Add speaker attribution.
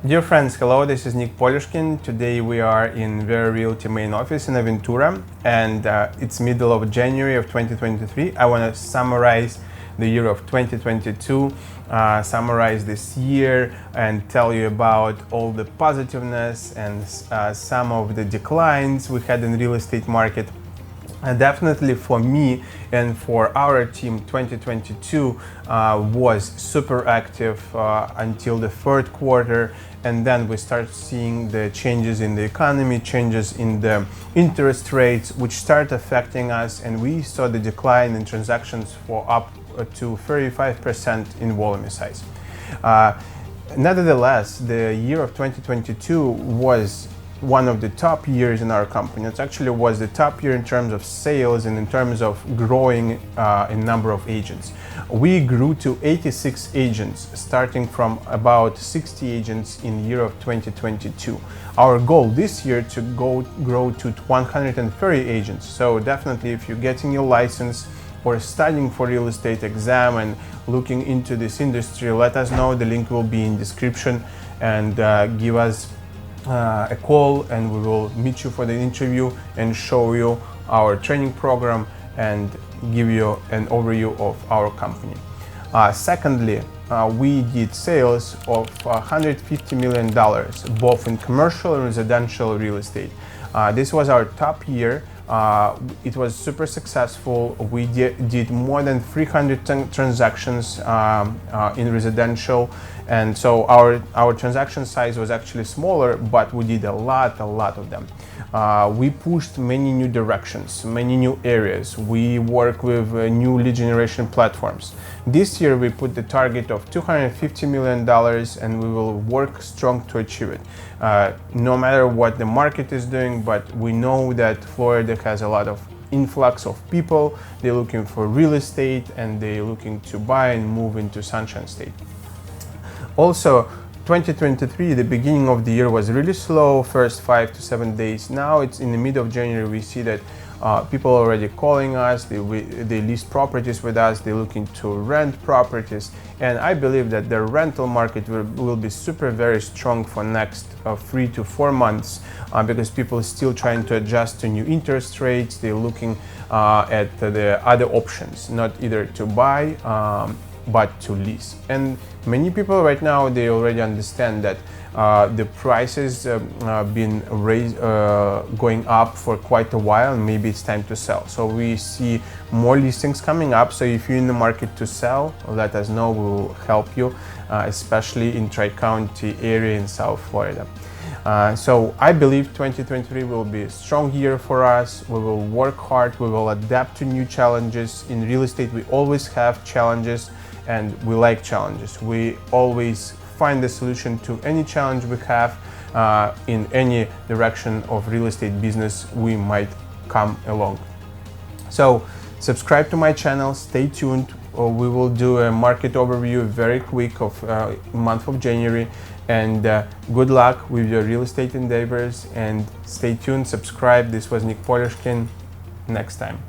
Speaker 1: Dear friends, hello, this is Nick Polishkin. Today we are in Vera Realty main office in Aventura, and it's middle of January of 2023. I want to summarize the year of 2022, summarize this year and tell you about all the positiveness and some of the declines we had in real estate market. And definitely for me and for our team, 2022 was super active until the third quarter, and then we start seeing the changes in the economy, changes in the interest rates, which start affecting us, and we saw the decline in transactions for up to 35% in volume size. Nevertheless, the year of 2022 was one of the top years in our company. It actually was the top year in terms of sales and in terms of growing in number of agents. We grew to 86 agents, starting from about 60 agents in the year of 2022. Our goal this year to grow to 130 agents. So definitely, if you're getting your license or studying for real estate exam and looking into this industry, let us know. The link will be in description, and give us a call, and we will meet you for the interview and show you our training program and give you an overview of our company. Secondly, we did sales of $150 million, both in commercial and residential real estate. This was our top year. It was super successful. We did more than 300 transactions in residential, and so our transaction size was actually smaller, but we did a lot of them. We pushed many new directions, many new areas. We work with new lead generation platforms. This year we put the target of $250 million, and we will work strong to achieve it. No matter what the market is doing, but we know that Florida has a lot of influx of people. They're looking for real estate, and they're looking to buy and move into Sunshine State. Also, 2023, the beginning of the year was really slow, first 5 to 7 days. Now it's in the middle of January, we see that people are already calling us, they list properties with us, they're looking to rent properties. And I believe that the rental market will be very strong for next 3 to 4 months, because people are still trying to adjust to new interest rates. They're looking at the other options, not either to buy, but to lease. And many people right now, they already understand that the prices been going up for quite a while, and maybe it's time to sell. So we see more listings coming up. So if you're in the market to sell, let us know. We will help you, especially in Tri-County area in South Florida. So I believe 2023 will be a strong year for us. We will work hard. We will adapt to new challenges. In real estate, we always have challenges, and we like challenges. We always find the solution to any challenge we have in any direction of real estate business we might come along. So subscribe to my channel, stay tuned. We will do a market overview very quick of month of January, and good luck with your real estate endeavors, and stay tuned, subscribe. This was Nick Polishkin. Next time.